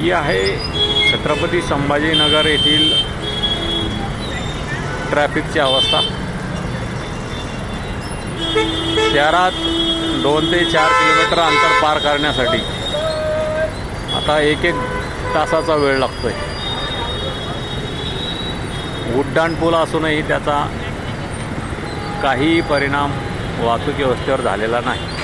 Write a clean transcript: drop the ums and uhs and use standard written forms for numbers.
ही आहे छत्रपती संभाजीनगर येथील ट्रॅफिकची अवस्था। शहरात 2 ते 4 किलोमीटर अंतर पार करण्यासाठी आता 1-1 तासाचा वेळ लागतोय। उड्डाण पूल असूनही त्याचा काही परिणाम वाहतूक व्यवस्थेवर झालेला नाही।